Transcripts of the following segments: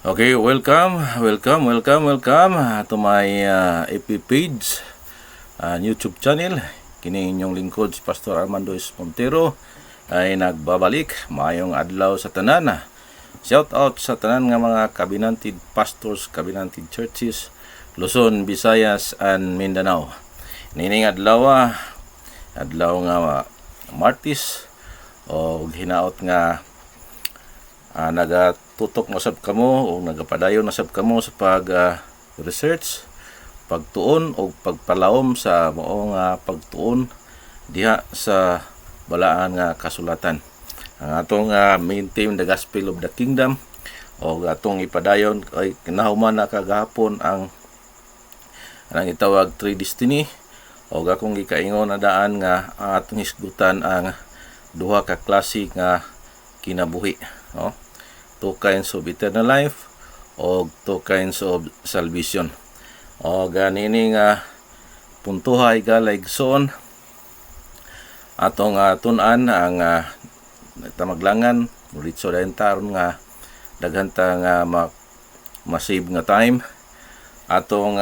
Okay, welcome to my FB page, YouTube channel. Kini inyong lingkod si Pastor Armando S. Montero ay nagbabalik. Maayong adlaw sa tanan. Shout out sa tanan nga mga Covenanted pastors, Covenanted churches, Luzon, Visayas, and Mindanao. Nining adlaw nga Martis o hinaot nga nagatutok masab kamo o nagapadayon masab kamo sa research, pagtuon o pagpalawom sa maong pagtuon diha sa balaan nga kasulatan. Ang atong main theme, the Gospel of the Kingdom, o atong ipadayon ay kinahuman na kagahapon ang itawag Three Destiny, o akong gikaingon na daan nga atong hisgutan ang duha ka klase nga kinabuhi, no? Two kinds of eternal life o two kinds of salvation. O ganini nga puntuhay galaygson atong tun-an ang tamaglangan muritso dayon taron nga daghanta nga masave nga time atong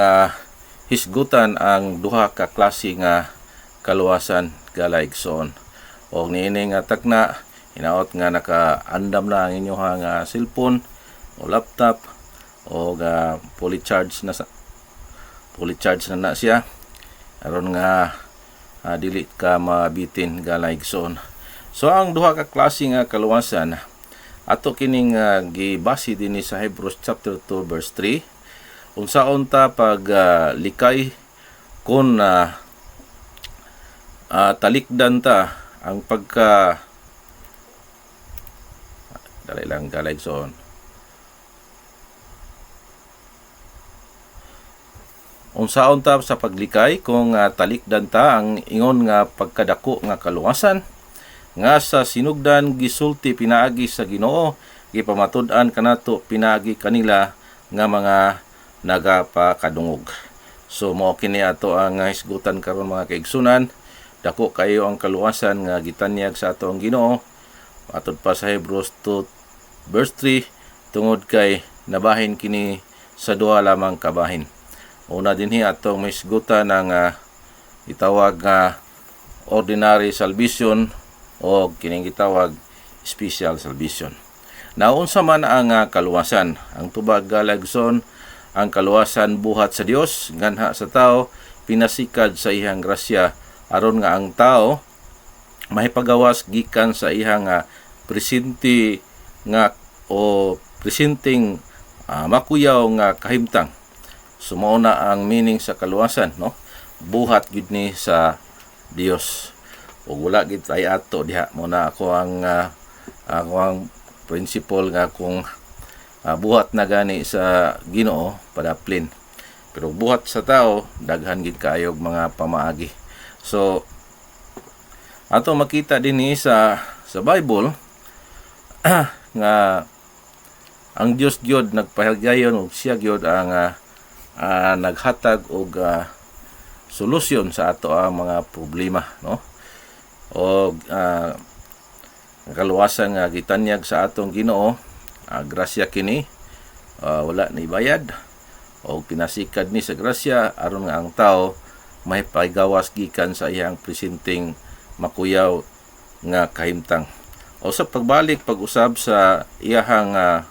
hisgutan ang duha ka klase nga kaluwasan galaygson. O niini nga takna hinaot nga naka-andam na ang inyong cellphone o laptop o fully charged na siya aron nga dili ka mabitin galaygson. So ang duha ka klase nga kaluwasan ato kining gibase dinhi sa Hebrews chapter 2 verse 3. Unsaon ta pag likay kun talikdan ta ang pagka dali lang galaygson. Unsaon ta sa paglikay kung talikdan ta ang ingon nga pagkadako nga kaluwasan nga sa sinugdan gisulti pinaagi sa Ginoo, gipamatud-an kanato pinaagi kanila nga mga nagapakadungog. So mao kini ato ang hisgutan karon mga kaigsunan. Dako kayo ang kaluwasan nga gitanyag sa ato ang Ginoo atod pa sa Hebrews 2 verse 3 tungod kay nabahin kini sa duha lamang kabahin. Una dinhi atong misgutan ng gitawag nga ordinary salvation o kining gitawag special salvation. Naunsa man ang kaluwasan, ang tubag galaygson, ang kaluwasan buhat sa Dios nganha sa tao, pinasikad sa iyang grasya aron nga ang tao mahipagawas gikan sa iyang presente nga o presenting makuyaw nga kahimtang. Sumauna ang meaning sa kaluwasan, no? Buhat gid ni sa Dios. Ug wala gid ay ato diha mo na ako ang principle nga kung buhat na gani sa Ginoo padaplin. Pero buhat sa tao daghan gid kaayo mga pamaagi. So ato makita dinhi sa Bible nga ang Dios gyud nagpahagyayon ug siya gyud ang naghatag og solusyon sa ato ang mga problema, no? Og kaluwasan nga gitanyag sa atong Ginoo, grasya kini, wala ni bayad og pinasikad ni sa grasya aron nga ang tao may paygawas gikan sa iyang presenteng makuyaw nga kahimtang. O sa pagbalik pag-usab sa iyahang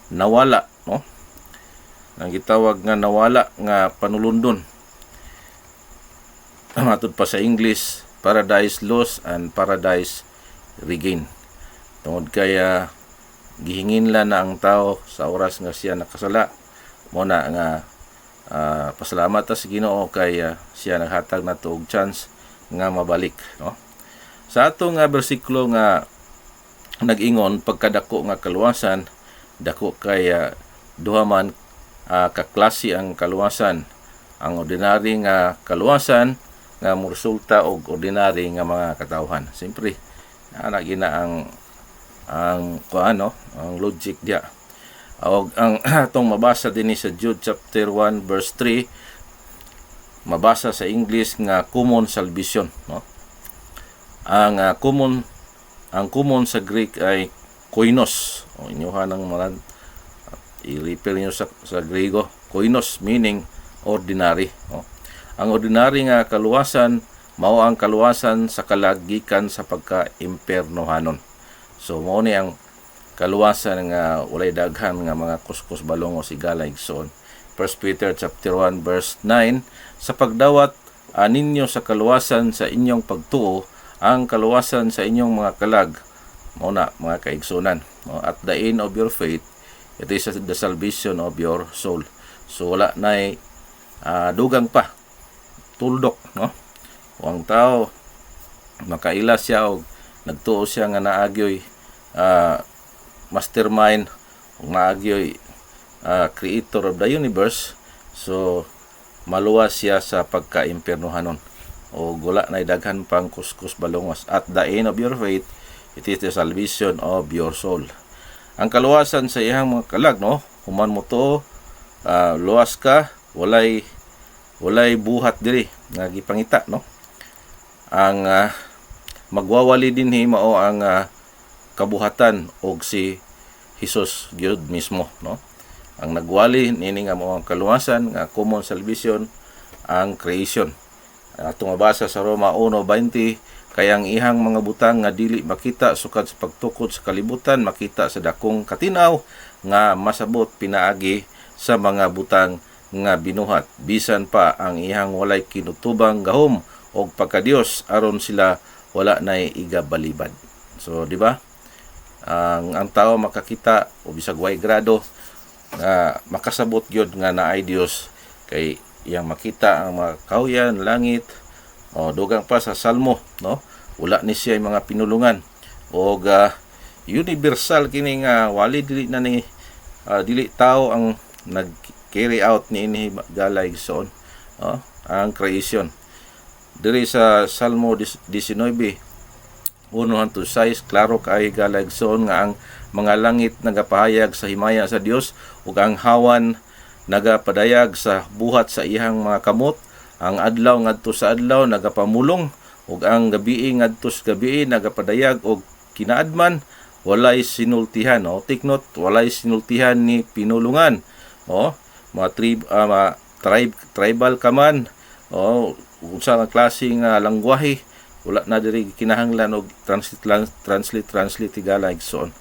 nawala, no? Ang gitawag nga nawala nga panulundon. Matod pa sa English, paradise lost and paradise regain. Tungod kaya gihinginlan na ang tao sa oras nga siya nakasala. Muna nga pasalamat ta sa Ginoo kay siya naghatag nato og chance nga mabalik, no? Sa atong bersikulo nga nag-ingon pagkadako nga kaluwasan, dako kay duha man kaklase ang kaluwasan. Ang ordinary nga kaluwasan nga moresulta og ordinary nga mga katawhan. Siyempre gina ang logic dia. Og ang atong mabasa dinhi sa Jude chapter 1 verse 3, mabasa sa English nga common salvation, no? Ang common sa Greek ay koinos. O inyohan ng i-refer niyo sa Griego, koinos meaning ordinary. Ang ordinary nga kaluwasan mao ang kaluwasan sa kalag gikan sa pagka-impernohanon. So mao ni ang kaluwasan nga walay daghan nga mga kuskus balong o sigala igsoon. 1 Peter chapter 1 verse 9, sa pagdawat ninyo sa kaluwasan sa inyong pagtuo ang kaluwasan sa inyong mga kalag, mao na mga kaigsunan. At the end of your faith, it is the salvation of your soul. So wala na dugang pa, tuldok, no? Ang tao makaila siya og nagtuo siya nga naagyoy mastermind, og naagyoy creator of the universe, so maluwas siya sa pagka-impernohanon o wala na daghan pang kuskus balongos. At the end of your faith, it is the salvation of your soul. Ang kaluwasan sa iyang mga kalag, no? Human mo to, luwas ka, walay buhat diri nga gipangita, no? Ang magwawali dinhi mao ang kabuhatan og si Hesus gyud mismo, no? Ang nagwali nini nga mao ang kaluwasan nga common salvation, ang creation. Atong mabasa sa Roma 1:20, kaya ang ihang mga butang nga dili makita sukad sa pagtukod sa kalibutan makita sa dakong katinaw nga masabot pinaagi sa mga butang nga binuhat, bisan pa ang ihang walay kinutubang gahom og pagkadios aron sila wala nay igabalibad. So di ba? Ang tao makakita o bisag way grado nga makasabot gyud nga naay Dios kay iyang makita ang mga kahuyan, langit, o dugang pa sa Salmo, no? Wala ni siya mga pinulungan o universal kini nga wali dili na ni dili tao ang nag-carry out ni ini galay son, ang creation. Diri sa Salmo 19:1-6, klaro kay galagson nga ang mga langit nagapahayag sa himaya sa Dios ug ang hawan nagapadayag sa buhat sa ihang mga kamot. Ang adlaw ngadto sa adlaw nagapamulong ug ang gabii ngadto sa gabii nagapadayag og kinaadman. Walay sinultihan, take note, walay sinultihan ni pinulungan. Mga tribal ka man, unsa nga klase nga langwahe, wala na diri kinahanglan og translate tigala igsoon.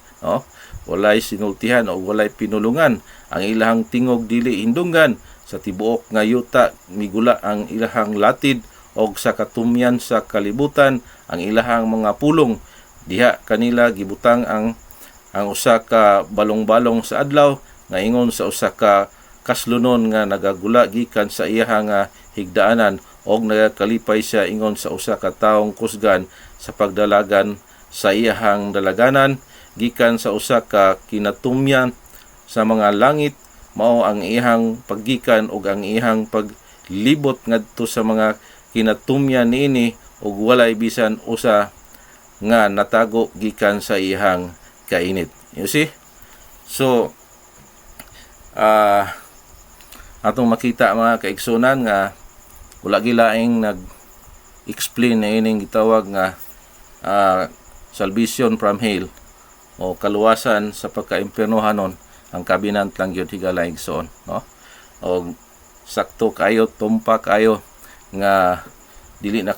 Walay sinultihan o walay pinulungan. Ang ilahang tingog dili hindunggan, sa tibuok nga yuta migula ang ilahang latid og sa katumyan sa kalibutan ang ilahang mga pulong. Diha kanila gibutang ang usa ka balong-balong sa adlaw nga ingon sa usa ka kaslunon nga nagagula gikan sa iyahang higdaanan og nagakalipay siya ingon sa usa ka taong kusgan sa pagdalagan sa iyahang dalaganan gikan sa usa ka kinatumyan sa mga langit. Mao ang iyang paggikan ug ang iyang paglibot ngadto sa mga kinatumyan niini ug walay bisan usa nga natago gikan sa iyang kainit. You see? So atong makita mga kaigsunan nga wala gilaing nag-explain na ining gitawag nga salvation from hell o kaluwasan sa pagka-impernohanon ang kabinant lang yun higala igsoon, no? O sakto kayo, tumpak kayo nga dili na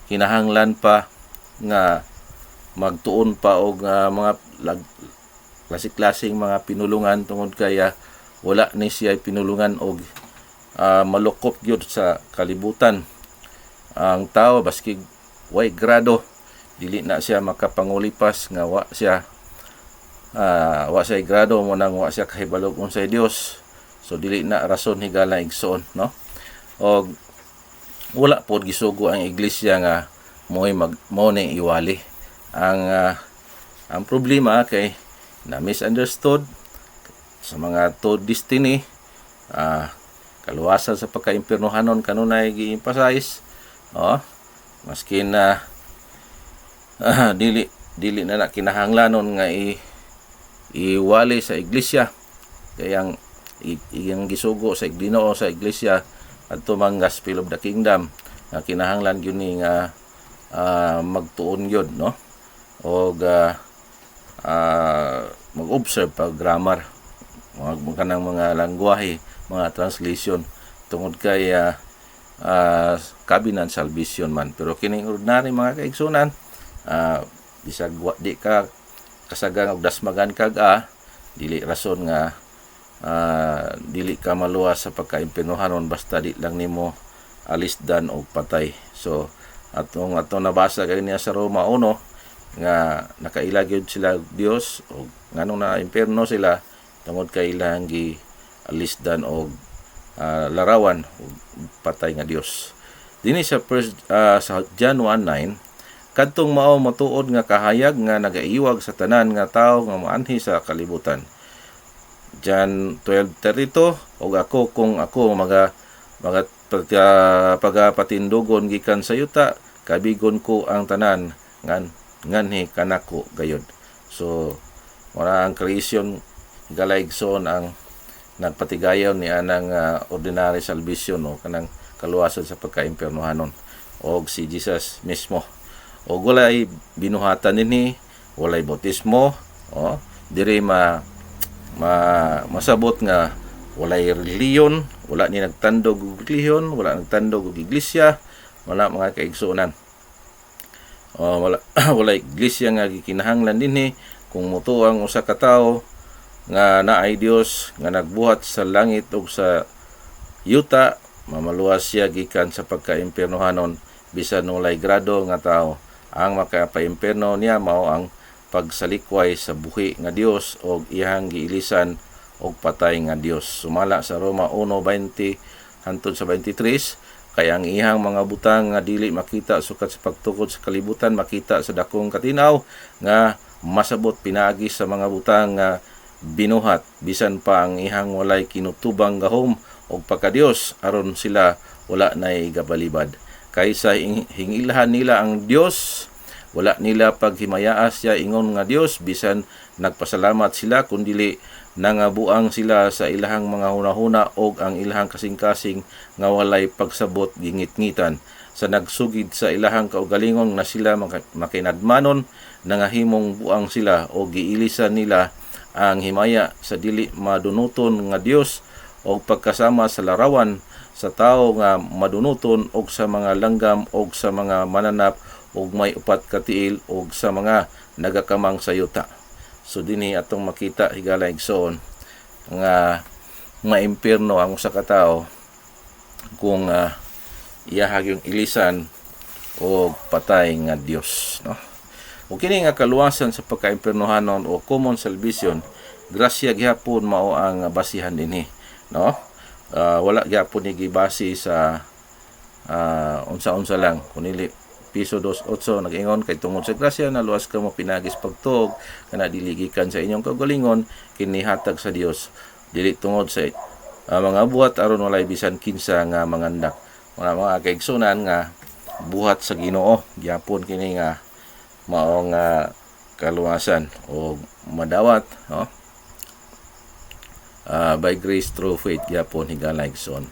kinahanglan pa nga magtuon pa og mga klasik-klasing mga pinulungan tungod kaya wala ni siya pinulungan og malukop gyud sa kalibutan. Ang tao baski way grado dili na siya makapangulipas nga wa siya grado mo nang wa siya kahibalog unsay Dios. So dili na rason higala igsoon, no? Og wala pod gisugo ang iglesia nga mo ni iwali. Ang problema kay na misunderstood sa mga to destiny, kaluwasan sa pagka-impernohanon kanunay gi-emphasize, maskin na dili na kinahanglanon nga iwali sa iglesia kaya iyang gisugo sa Ginoo sa iglesia adto mang gospel of the kingdom nga kinahanglan gyud ni nga magtuon gyud, no? Og mag-observe pag grammar mga kanang mga langwahe, mga translation tungod kay covenant salvation man. Pero kining ordinary mga kaigsunan, bisag di ka kasagang og dasmagan kag dili rason nga dili ka maluwas sa pagkaimpernohanon basta di lang nimo alisdan og patay. So atong nabasa kay niya sa Roma 1 nga nakailag gyud sila Dios og nganong na imperno sila tungod kay ilang gi alisdan og larawan og patay nga Dios. Dinhi sa sa John 1:9 kadtong mao matuod nga kahayag nga nagaiwag sa tanan nga tawo nga moanhi sa kalibutan. John 12:32 og ako kung ako pagapatindugon gikan sa yuta kabigon ko ang tanan nganhi kanako gayod. So wala ang creation galaigson ang nagpatigayon ni anang ordinary salvation o kanang kaluwasan sa pagkaimpernohanon og si Jesus mismo. O walay binuhatan dinhi, walay bautismo, diri masabot nga walay reliyon, wala ni nagtandog og reliyon, wala nagtandog og iglesia, wala mga kaigsuonan. Wala iglesia nga gikinahanglan dinhi kung mutuo ang usa ka tawo nga naay Dios nga nagbuhat sa langit ug sa yuta, mamaluwas siya gikan sa pagkaimpernohanon bisan walay grado nga tawo. Ang makapaimperno niya mao ang pagsalikway sa buhi nga Dios og iyang giilisan og patay nga Dios. Sumala sa Roma 1:20 hangtod sa 23 kay ang iyang mga butang nga dili makita sukat sa pagtukod sa kalibutan makita sa dakong katinaw nga masabot pinaagi sa mga butang nga binuhat bisan pa ang ihang walay kinutubang gahom og pagka-Dios aron sila wala nay gabalibad. Kaysa hingilahan nila ang Dios, wala nila paghimayaa siya ingon nga Dios bisan nagpasalamat sila kundili nangabuang sila sa ilahang mga hunahuna og ang ilahang kasing-kasing nga walay pagsabot gingit-ngitan sa nagsugid sa ilahang kaugalingon na sila makinadmanon nangahimong buang sila o giilisan nila ang himaya sa dili madunuton nga Dios o pagkasama sa larawan sa tao nga madunuton og sa mga langgam og sa mga mananap og may upat ka tiil og sa mga nagakamang sa yuta. So dinhi atong makita higala igsoon nga maimperno ang usa ka tawo kung iyahag yung ilisan o patay nga Dios, no? O kini nga kaluwasan sa pagkaimpernohanon o common salvation, grasya gyapon mao ang basihan dinhi, no? Wala gyapon ni gibase sa unsa-unsa lang kunili piso 2.8 nag-ingon kay tungod sa grasya na luwas ka mo pinagis pagtuog kana diligikan sa inyong kaugalingon kini hatag sa Dios dili tungod sa mga buhat aron walay bisan kinsa nga mangandak. Mga kaigsunan nga buhat sa Ginoo gyapon kini nga mao nga kaluwasan o madawat, no? By grace through faith gyapon higala igsoon.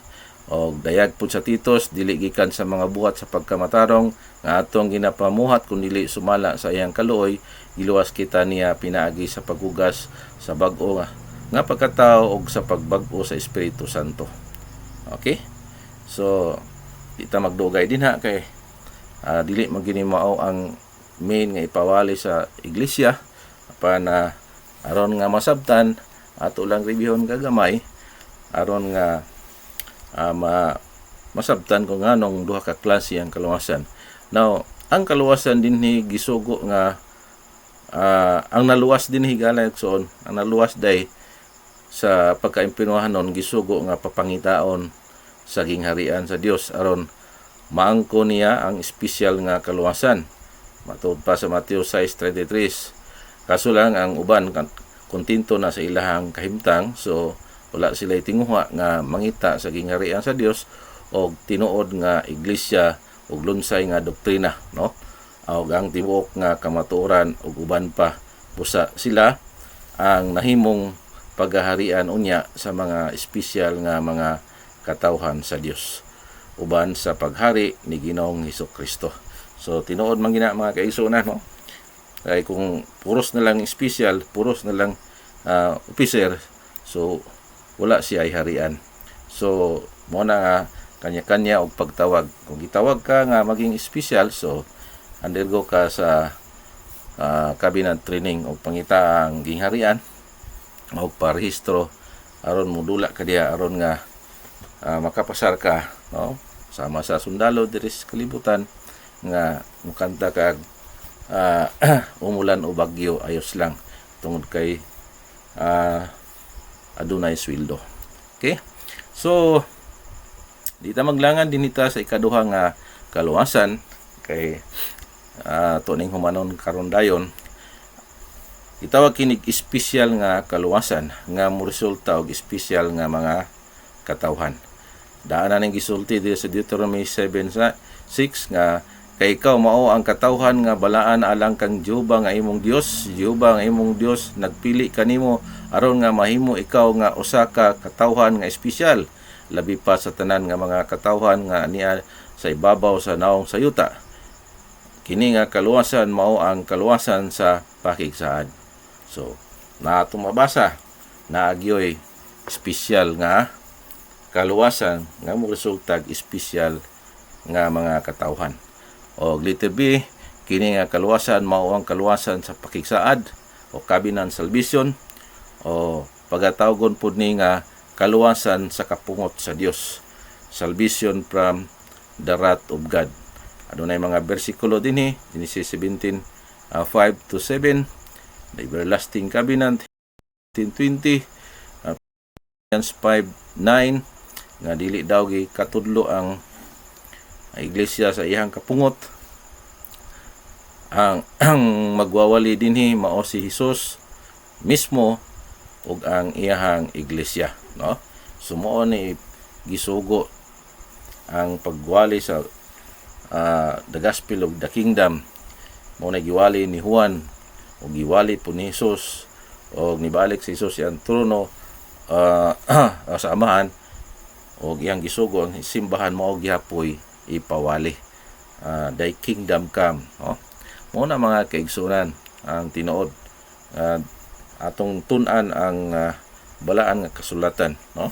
Og dayag pud sa Titos dili gikan sa mga buhat sa pagkamatarong nga atong ginapamuhat kun dili sumala sa iyang kaluoy giluwas kita niya pinaagi sa paghugas sa bag-o nga pagkatao og sa pagbag-o sa Espiritu Santo. Okay? So kita magdugay dinha kay dili magginimao ang main nga ipawali sa iglesia apan aron nga masabtan ato lang reviewon kagamay aron nga masabtan kung anong duha ka klase ang kaluwasan. Now, ang kaluwasan dinhi gisugo nga ang naluwas dinhi higala igsoon, ang naluwas day sa pagkaimpernohanon gisugo nga papangitaon sa gingharian sa Dios aron maangko niya ang espesyal nga kaluwasan. Matud pa sa Mateo 6:33. Kaso lang ang uban kontento na sa ilahang kahimtang, so wala sila tinguha nga mangita sa gingharian sa Dios og tinuod nga iglesia og lunsay nga doktrina, no? Og ang tibuok nga kamatuoran og uban pa busa sila ang nahimong paghaharian unya sa mga espesyal nga mga katawhan sa Dios uban sa paghari ni Ginoong Hesukristo. So tinuod man gina mga kaigsunan, no? Kay kung puros na lang espesyal, puros na lang officer, So wala siya ay harian. So mo na nga kanya-kanya og pagtawag. Kung gitawag ka nga maging espesyal, so undergo ka sa cabinet training o pangita ang gingharian o parehistro aron modula ka diha aron nga makapasar ka, no, sama sa sundalo diri sa kalibutan nga mukanta kag umulan o bagyo ayos lang tungod kay adunay sweldo. Okay, so di ta maglangan dinita sa ikaduha nga kaluwasan kay tuning humanon karon dayon itawag kinig espesyal nga kaluwasan nga moresulta og espesyal nga mga katawhan. Daanan ning gisulti diri sa Deuteronomy 7:6 nga kay ikaw mao ang katawhan nga balaan alang kang Jehova nga imong Dios. Jehova nga imong Dios nagpili kanimo aron nga mahimo ikaw nga usa ka katawhan nga espesyal labi pa sa tanan nga mga katawhan nga niya sa ibabaw sa naong sayuta. Kini nga kaluwasan mao ang kaluwasan sa pakigsaad. So natong mabasa na agyoy espesyal nga kaluwasan nga moresultag espesyal nga mga katawhan. O letter B, kini nga kaluwasan mao ang kaluwasan sa pakigsaad o covenant salvation o pagatawgon pud ni nga kaluwasan sa kapungot sa Dios. Salvation from the wrath of God. Adunay mga bersikulo dinhi, Genesis 17:5-7, the everlasting covenant 10:20, Philippians 5:9 nga dili daw gi katudlo ang iglesia sa iyang kapungot. Ang magwawali dinhi mao si Hesus mismo ug ang iyang iglesia, no? Sumuo ni gisugo ang pagwali sa the gospel of the kingdom mo na giwali ni Juan o giwali po ni Hesus o nibalik si Hesus ang trono sa amahan o iyang gisugo ang simbahan mao gihapoy ipawali. Thy kingdom come, no? Mo na mga kaigsunan ang tinuod atong tun-an ang balaan nga kasulatan, no?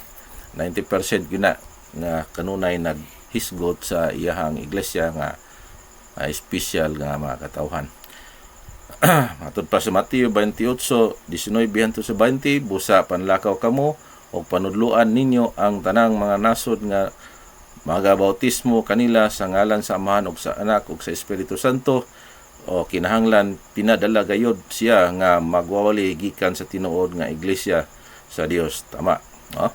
90% gina nga kanunay naghisgot sa iyahang iglesia nga espesyal nga mga katawhan. Matod pa sa Mateo 28:19-20, busa panlakaw kamo o panudluan ninyo ang tanang mga nasod nga magabautismo kanila sa ngalan sa Amahan ug sa Anak ug sa Espiritu Santo o kinahanglan pinadala gayod siya nga magwawali gikan sa tinuod nga iglesia sa Dios. Tama, no?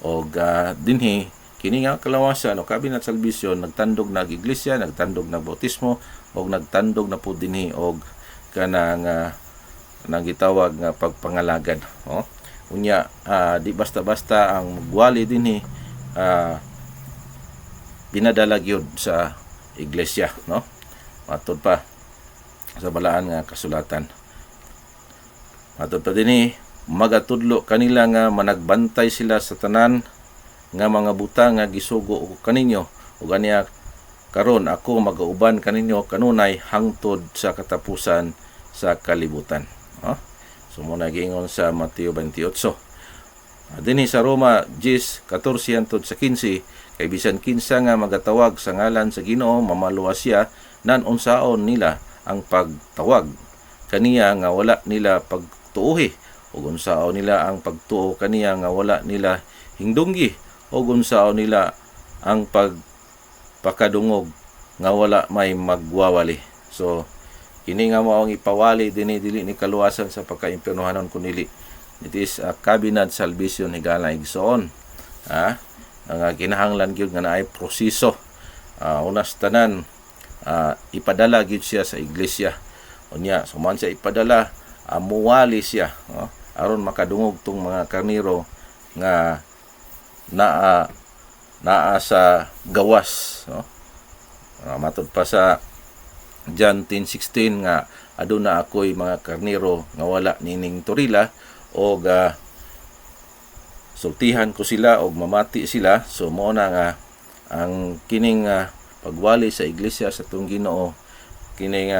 O dinhi kini nga kalawasan o cabinet salvation nagtandog na iglesia, nagtandog na bautismo o nagtandog na pud dinhi og kanang nang gitawag nga pagpangalagad, no? Unya di basta-basta ang magwali dinhi pinadala gyud sa iglesia, no? Matod pa sa balaan nga kasulatan. Matod pa dinhi magatudlo kanila nga managbantay sila sa tanan nga mga buta nga gisugo ko kaninyo ug aniya karon ako magauban kaninyo kanunay hangtod sa katapusan sa kalibutan. So muna giingon sa Mateo 28. Dinhi sa Roma 10:14-15 kay bisan kinsa nga magatawag sa ngalan sa Ginoo mamaluwas siya nan unsaon nila ang pagtawag kaniya nga wala nila pagtuohi ug unsaon nila ang pagtuo kaniya nga wala nila hingdunggi ug unsaon nila ang pagpakadungog nga wala may magwawali. So kini nga mao ang ipawali dinhi dili ni kaluwasan sa pagkaimpyonohanon kunili it is a cabinet salvation higala igsoon. Nga kinahanglan gyud nga naay proseso. Unas tanan ipadala gyud siya sa iglesia. Unya suman siya ipadala muwali siya, no? Aron makadungog tong mga karniro nga naa sa gawas, no? Matod pa sa John 10:16 nga aduna ako'y mga karniro nga wala nining turila o sultihan ko sila o mamati sila. So mo na nga ang kining pagwali sa iglesia sa tong Ginoo kining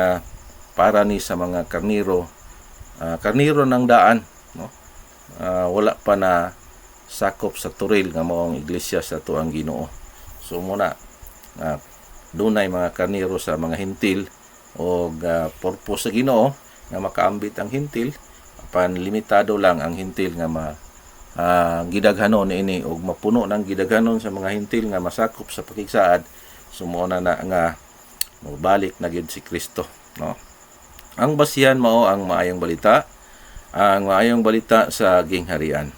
para ni sa mga karniro ng daan, no? wala pa na sakop sa turil nga maong iglesia sa tuang Ginoo. So muna dunay mga karnero sa mga hintil o purpose sa Ginoo nga makaambit ang hintil, apan limitado lang ang hintil nga gidaghanon ini og mapuno ng gidaghanon sa mga hintil nga masakop sa pakigsaad. Sumuna na nga mabalik na gyud si Kristo, no? Ang basihan mao ang maayong balita, ang maayong balita sa gingharian,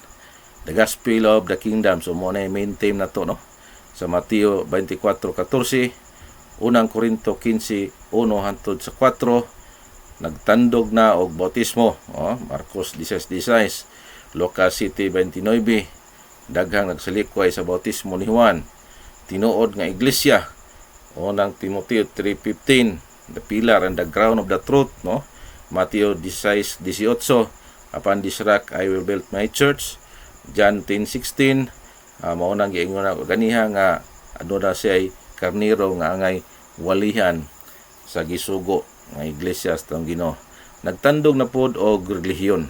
the gospel of the kingdom. So mo na main theme na to, no? Sa Mateo 24:14, unang Korinto 15:1 hangtod sa 4, nagtandog na og bautismo, Marcos 16:16, Lucas 7:29, daghang nagsalikway sa bautismo ni Juan, tinuod nga iglesia, unang Timoteo 3:15, the pillar and the ground of the truth, no? Mateo 16:18, upon this rock I will build my church. John 10:16, maunang giingon ako ganiha nga aduna siya karnero nga angay walihan sa gisugo nga iglesia sa Ginoo. Nagtandog na pod og relihiyon,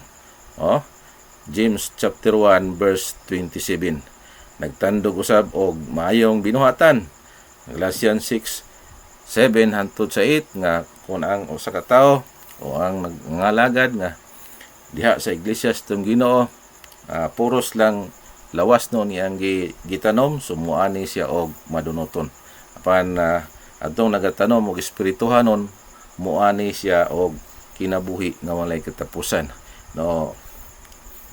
James chapter 1 verse 27, nagtandog usab og maayong binuhatan. Galatians 6:7 hangtod sa 8, nga kung ang usa ka tawo o ang nagngalagad nga diha sa iglesia sa Ginoo, puros lang lawas no niyang gitanom, sumuani siya og madunoton. Apan adtong nagatanom og espirituhanon, muani siya og kinabuhi nga walay katapusan, no?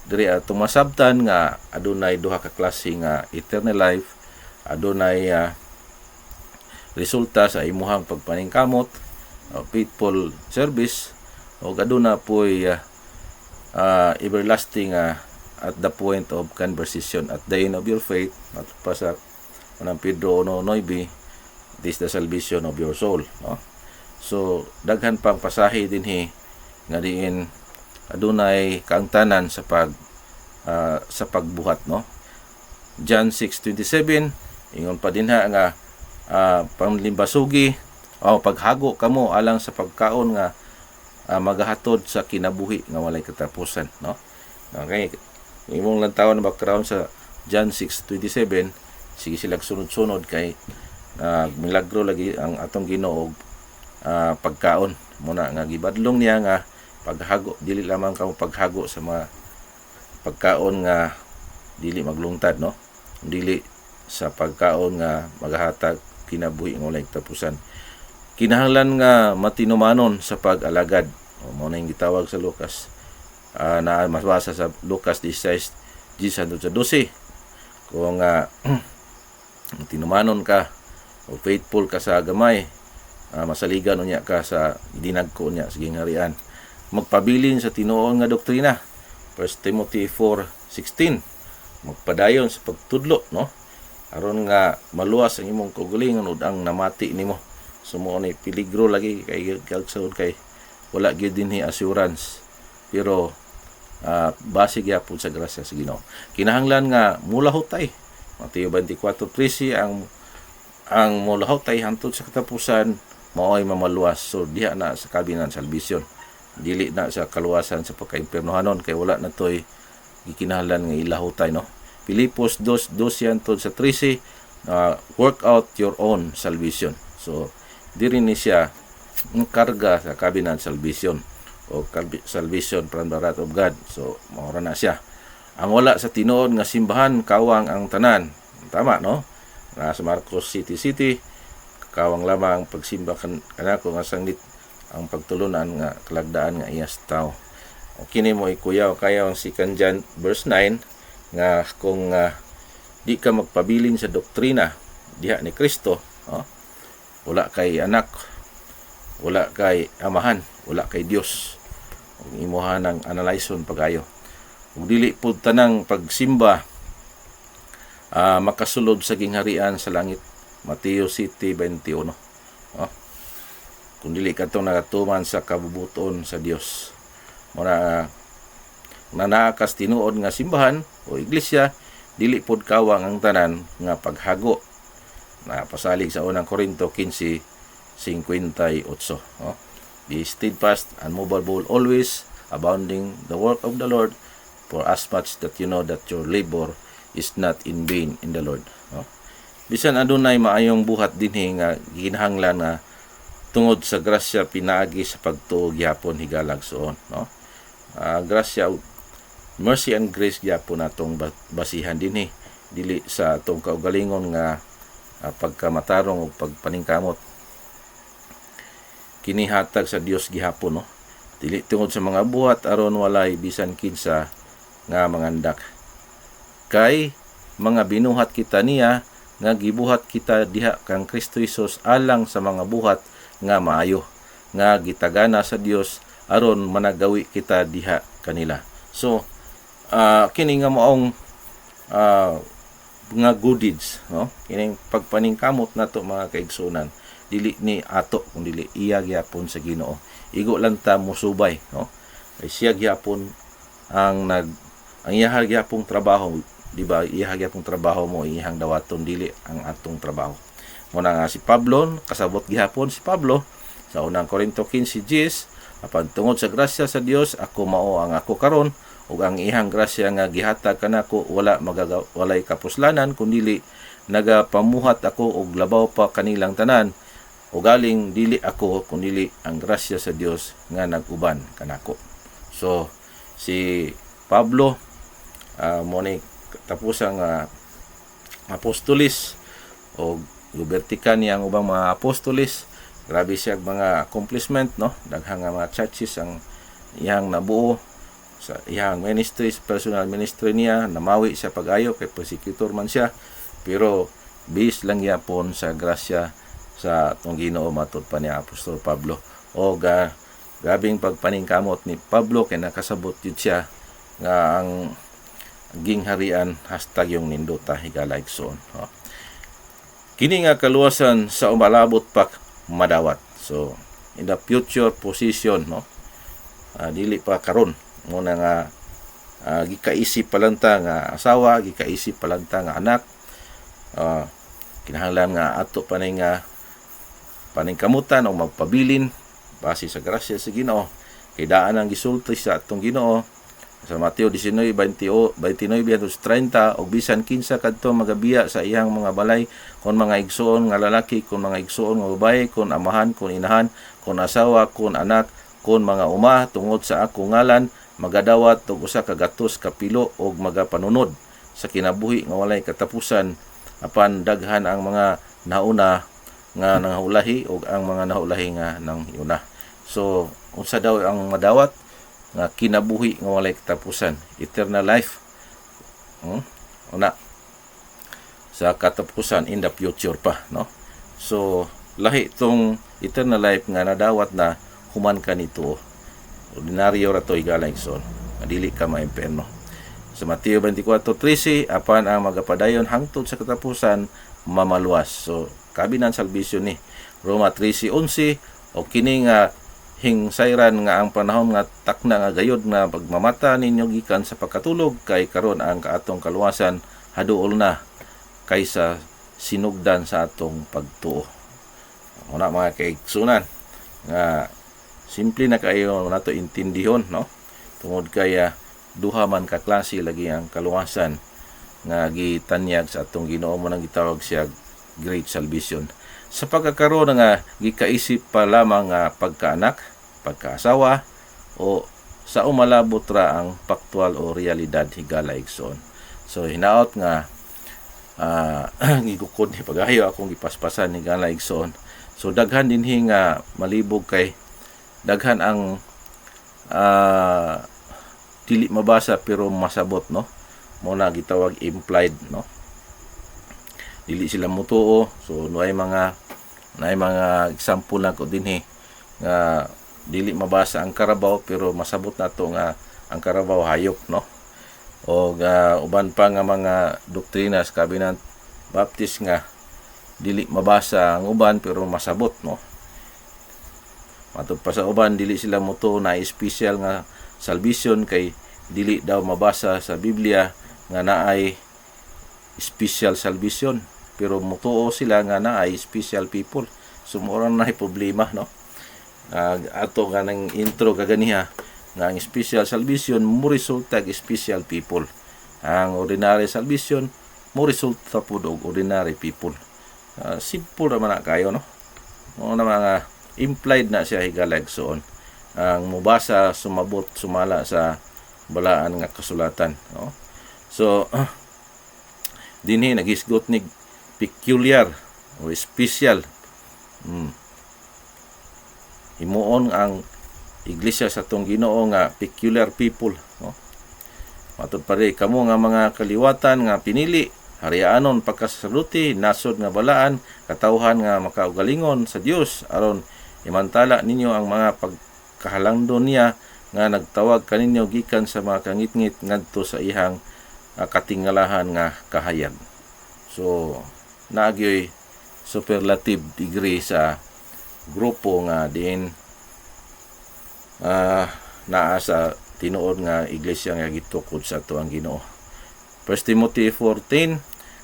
Diri atong masabtan nga adunay duha ka klase nga eternal life, adunay resulta sa imuhang pagpaningkamot, faithful service, o aduna po'y everlasting at the point of conversation, at the end of your faith, at pa sa Pedro 1:9, this the salvation of your soul, no? So daghan pang pasahi dinhi nga diin adunay kaangtanan sa pagbuhat, no? John 6:27 ingon pa dinha nga panglimbasugi o paghago kamo alang sa pagkaon nga magahatod sa kinabuhi nga walay katapusan, no? Okay, imong lantawan na background sa John 6:27, sige sila sunod-sunod kay milagro lagi ang atong Ginoo pagkaon muna nga gibadlong niya nga paghago, dili lamang kamo paghago sa mga pagkaon nga dili maglungtad, no? Dili sa pagkaon nga magahatag kinabuhi nga walay katapusan. Kinahanglan nga matinumanon sa pag-alagad, mao na yung gitawag sa Lucas, na mabasa sa Lucas 16:10-12, kung tinumanon ka o faithful ka sa gamay, masaligan unya ka sa dinagko unya sa gingharian. Magpabilin sa tinuon nga doktrina, 1 Timothy 4:16, magpadayon sa pagtudlo, no? Aron nga maluwas ang imong kaugalingon ud ang namati nimo. Sumo ni peligro lagi kay kagsaud kay wala gyud dinhi assurance, pero base gyapon sa grasya sa Ginoo. Kinahanglan nga mulahutay, Mateo 24:13, ang mulahutay hangtod sa katapusan mao'y mamaluwas. So diha na sa kabinan salbisyon, dili na sa kaluwasan sa pagkaimpernohanon, kay wala na toy gikinahanglan nga ilahutay, no? Pilipos 2:12-13, work out your own salvation. So diri ni siya ang karga sa kabinan salvation o salvation from the wrath of God. So maura na siya. Ang wala sa tinuod nga simbahan kawang ang tanan. Tama, no? Sa Marcos City, kawang lamang pagsimba kanako nga sanglit ang pagtulunan nga kalagdaan nga iyas tao. O kini mo ikuyaw kaya ang 2 John verse 9 nga kung di ka magpabilin sa doktrina diha ni Kristo, wala kay anak, wala kay amahan, wala kay Dios. Ug imuha nang analyson pagayo. Ug dili pud tanang pagsimba makasulod sa gingharian sa langit, Mateo 7:21. Kung dili ka itong nakatuman sa kabubuton sa Dios, muna nanaakas tinuod nga simbahan o iglesia, dili pod kawang ang tanan nga paghago, na pasalig sa unang Korinto 15:58. Be steadfast, unmovable, always abounding the work of the Lord, for as much that you know that your labor is not in vain in the Lord. No? Bisan adunay maayong buhat dinhi nga ginahanglan nga tungod sa grasya pinaagi sa pagtuo gyapon higalag suon, no? Grasya, mercy and grace gyapon natong basihan dinhi, dili sa atong kaugalingon nga pagkamatarong o pagpaningkamot. Kini hatag sa Dios gihapon, no? Dili tungod sa mga buhat aron walay bisan kinsa nga mangandak. Kay mga binuhat kita niya nga gibuhat kita diha kang Kristo Jesus alang sa mga buhat nga maayo nga gitagana sa Dios aron managawi kita diha kanila. So kini nga maong nga good deeds, no? Kining pagpaningkamot nato mga kaigsunan, dili ni ato kun dili iya gyapon sa Ginoo. Igo lang ta musubay, no? Kay siya gyapon ang iya gyapong trabaho, di ba? Iya gyapong trabaho mo, iyang dawaton, dili ang atong trabaho. Muna nga si Pablo, kasabot gihapon si Pablo sa unang Korinto 15:10, apan tungod sa grasya sa Dios ako mao ang ako karon, ug ang ihang grasya nga gihatag kanako walay kapuslanan kundi nagapamuhat ako og labaw pa kanilang tanan, ug galing dili ako kundi ang grasya sa Dios nga nag-uban kanako. So si Pablo mo ni tapusang apostolis o gubertikan niyang ubang mga apostolis. Grabe siya mga accomplishment, no? Daghang mga churches ang iyang nabuo sa iyang ministries, personal ministry niya. Namawi siya pag-ayo kay persecutor man siya, pero bis lang yapon sa grasya sa atong Ginoo matud pa ni Apostol Pablo. O grabing pagpaningkamot ni Pablo kay nakasabot yun siya nga ang gingharian hashtag yung nindota higalayson, no? Kini nga kaluwasan sa umalabot pa madawat. So in the future position, no? Dili pa karon muna nga gikaisip pa lang ta nga asawa, gikaisip pa lang ta nga anak. Kinahanglan nga ato pa nga paningkamutan o magpabilin base sa grasya sa Ginoo. Kay daan ang gisulti sa atong Ginoo sa Mateo 19:29-30, og bisan kinsa kadto magabiya sa iyang mga balay, kon mga igsoon nga lalaki, kon mga igsoon nga babaye, kon amahan, kon inahan, kon asawa, kon anak, kon mga uma tungod sa ako ngalan, magadawat og usa ka gatos ka pilo og magapanunod sa kinabuhi nga walay katapusan, apan daghan ang mga nauna nga nangahulahi og ang mga nahulahi nga nangyuna. So unsa daw ang madawat nga kinabuhi nga walay katapusan, eternal life, una sa katapusan in the future pa, no? So lahi tong eternal life nga nadawat na human ka nito, ordinaryo ra to higalayson, dili ka maimperno. Sa Mateo 24:13, apan ang magapadayon hangtod sa katapusan mamaluwas. So kabinan salvation ni Roma 13:11, o kini nga hingsayran nga ang panahon nga takna nga gayod na pagmamata ninyo gikan sa pagkatulog, kay karon ang kaatong kaluwasan haduol na kaysa sinugdan sa atong pagtuo. Una mga kaigsunan nga simple na kayo nato intindihon, no? Tungod kaya duha man ka klase lagi ang kaluwasan nga gitanyag sa atong Ginoo, mo nang gitawag siya great salvation. Sa pagkakaroon nga gikaisip pa lamang nga pagkaanak, pagkaasawa, o sa umalabot ra ang paktual o realidad higalayson. So hinaot nga gigukod ni pagayo akong gipaspasan ni higalayson. So daghan dinhi nga malibog kay daghan ang dili mabasa pero masabot, no? Muna gitawag implied, no? Dili sila mutuo. So naay mga example na ko dinhi nga dili mabasa ang karabaw pero masabot nato nga ang karabaw hayop, no? O uban pa nga mga doktrina sa Covenant Baptist nga dili mabasa ang uban pero masabot, no? Matud pa sa uban dili sila mutuo na special nga salvation kay dili daw mabasa sa Biblia nga naay special salvation, pero mutuo sila nga naay special people. So mura na problema, no? Ato nga ng intro kaganiha nga ang special salvation mo resulta og special people. Ang ordinary salvation mo resulta pud og ordinary people. Simple naman na kayo, no? Mo na mga implied na siya higalagsoon. Ang mubasa sumabot sumala sa balaan nga kasulatan, no? So dinhi nagisgot ni peculiar o special. Himuon ang iglesia sa tong Ginoo nga peculiar people, no? Matud pa rin kamo nga mga kaliwatan nga pinili harianon pagkasasaluti nasod nga balaan katawhan nga makaugalingon sa Dios aron imantala ninyo ang mga pagkahalangdon niya nga nagtawag kaninyo gikan sa mga kangitngit ngadto sa ihang katingalahan nga kahayag. So naagyoy superlative degree sa grupo nga din naa sa tinuod nga iglesia nga gitukod sa ato ang Ginoo. 1 Timothy 14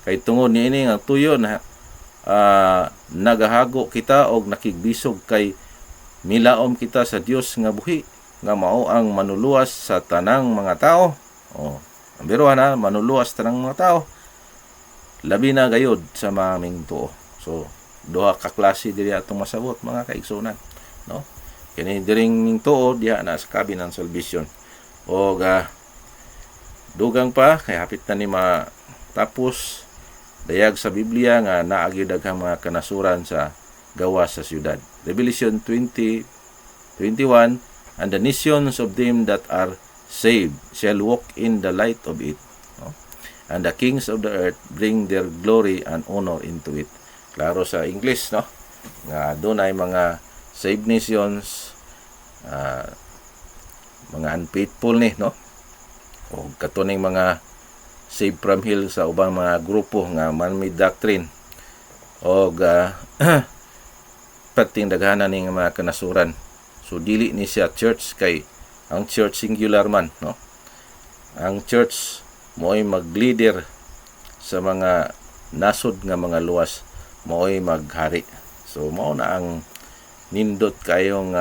kay tungod niini nga tuyo na nagahago kita og nakigbisog kay milaom kita sa Dios nga buhi nga mao ang manuluwas sa tanang mga tao. Ang biruhan na manuluwas tanang mga tao. Labi na gayod sa maming tuo. So duha ka klase diri atong masabot mga kaigsunan, no? Kini diring tuo diha na sa kabi ng salvation. O dugang pa kay hapit na ni matapos dayag sa Biblia nga naagi daghang mga kanasuran sa gawas sa syudad. Revelation 20:21 and the nations of them that are saved shall walk in the light of it, no? And the kings of the earth bring their glory and honor into it. Klaro sa English, no? Nga doon ay mga saved nations, mga unfaithful ni, no? O katuning mga saved from hell sa ubang mga grupo nga man-made doctrine o pating daghanan ning mga kanasuran. So dili ni siya church kay ang church singular man, no? Ang church mo'y mag-leader sa mga nasod nga mga luwas, mo'y maghari. So mao na ang nindot kayong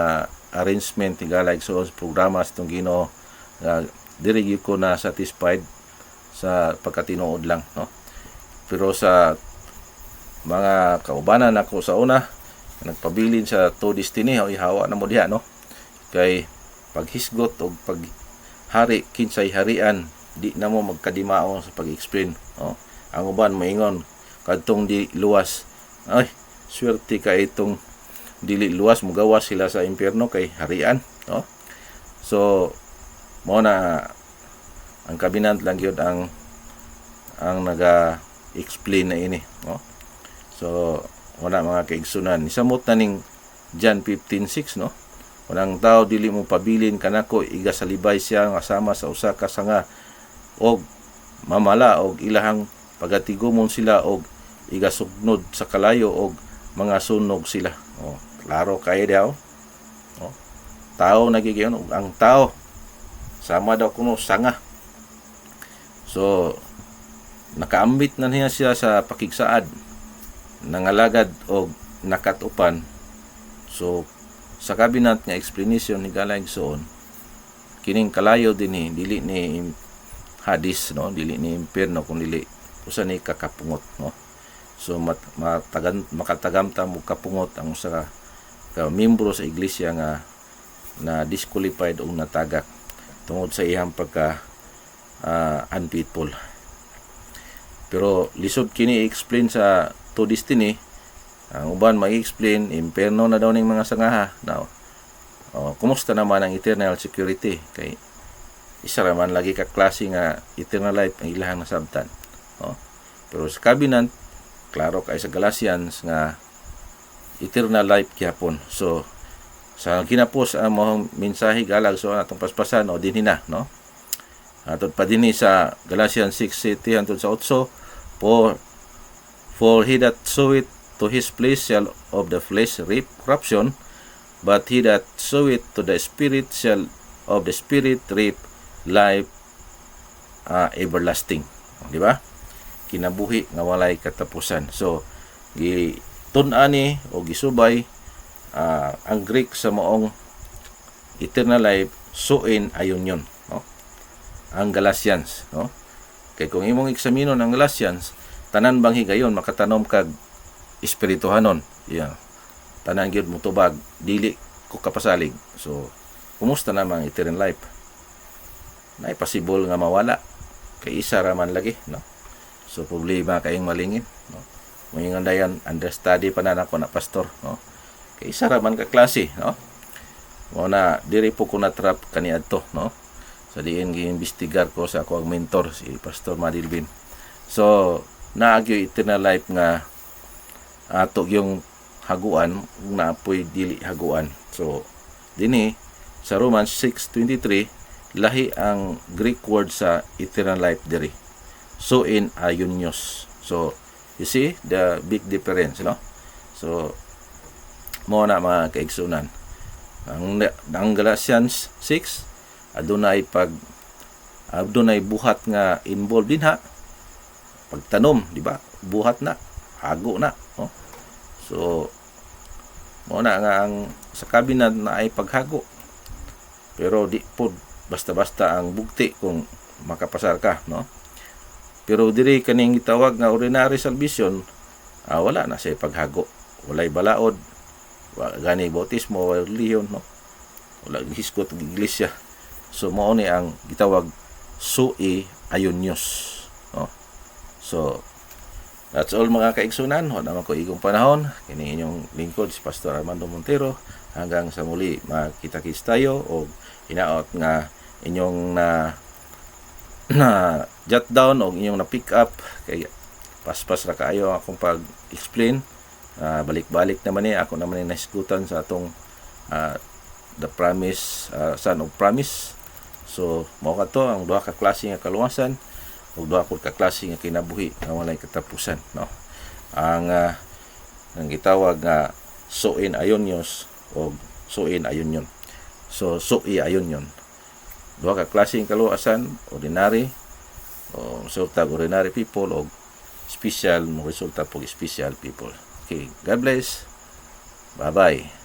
arrangement tigalag sa programa sa itong Ginoo nga diri ko na satisfied sa pagkatinuod lang, no? Pero sa mga kaubanan ako sa una nagpabilin sa to destiny o ihawa na mo diha, no? Kay paghisgot o paghari kinsay harian di na mo magkadimao sa pag-explain, no? Ang uban moingon kadtong di luwas, ay swerte ka itong dili luwas mugawas sila sa impyerno kay harian, no? So mo na ang kabinant lang gyud ang naga-explain na ini, no? So wala mga kaigsunan nisamot na ning John 15:6, no? Unang tao dili mo pabilin kanako igasalibay siya nga sama sa usa ka sanga og mamala og ilahang pagatigumon sila og igasugnod sa kalayo og mga sunog sila. Klaro kayo daw. Tao nagigiyon ang tao sama daw kuno sanga. So nakaambit na niya siya sa pakigsaad, nangalagad og nakatupan. So sa kabinat nga explanation ni Galaygsoon kining kalayo dinhi dili ni Hades, no? Dili ni impierno kun dili usa ni kakapungot, no? So makatagamtam og kapungot ang usa ka membro sa iglesia nga na disqualified o natagak tungod sa iyang pagka unfaithful. Pero lisod kini i-explain sa to destiny. Ang uban mag-explain impierno na daw ning mga sangaha. Now, kumusta naman ang eternal security? Kay isa raman lagi ka klase nga eternal life ang ilahang nasabtan, no? Pero sa covenant klaro kay sa Galatians nga eternal life gyapon. So sa ginapos ang mohong mensahe galag so atong paspasan o dinhi na, no? Atod pa dinhi sa Galatians 6:7 hangtod sa 8, for he that soweth to his flesh shall of the flesh reap corruption, but he that soweth to the spirit shall of the spirit reap life everlasting. Di ba? Kinabuhi nga walay katapusan. So gitun-an ni o gisubay ang Greek sa maong eternal life suin ayon yun, no? Ang Galatians, no? Kay kung imong eksaminon ang Galatians, tanan bang higayon makatanom kag espirituhanon, yeah. Tanan gyud mo tubag, dili ko kapasalig. So kumusta namang eternal life? Nay possible nga mawala kay isa ra man lagi, no? So problema kayong malingin, no? Moingon dayon understudy pa na nako na pastor, no? Kay isa ra man ka klase, no? Mo na diri po ko na trap kaniadto, no? Sa diin gi-investigar ko sa ako ang mentor si Pastor Madilvin. So naagyo eternal life nga ato yung haguan na apoy dili haguan. So dinhi sa Romans 6:23 lahi ang Greek word sa eternal life diri. So in aionios. So you see the big difference, no? So mo na mga kaigsunan. Ang Galatians 6 adunay buhat nga involved din ha. Pagtanom, di ba? Buhat na, hago na, no? So mo na nga ang sa kabinet na ay paghago. Pero di po basta-basta ang bugti kung makapasar ka, no? Pero diri kaning gitawag nga ordinary salvation, wala na say paghago. Walay balaod, gani bautismo, reliyon, no? Wala hiskot ng iglesia. So mao ni ang gitawag sui aionios, no? So that's all mga kaigsunan. Wala naman ko igong panahon. Kini inyong lingkod si Pastor Armando Montero. Hanggang sa muli, makita-kits tayo o hinaot nga inyong na jot down o inyong na pick up kay paspas ra kaayo akong pag-explain. Balik-balik naman ako naman naiskutan sa atong the promise, son of promise. So mao kadto ang duha ka klase nga kaluwasan ug duha pud ka klase nga kinabuhi nga walay katapusan, no? Ang gitawag nga suin aionios o suin aionion. So sui aionion, duha ka klase nga kaluwasan, ordinary o resulta ordinary people o special mo resulta pog special people. Okay, God bless. Bye-bye.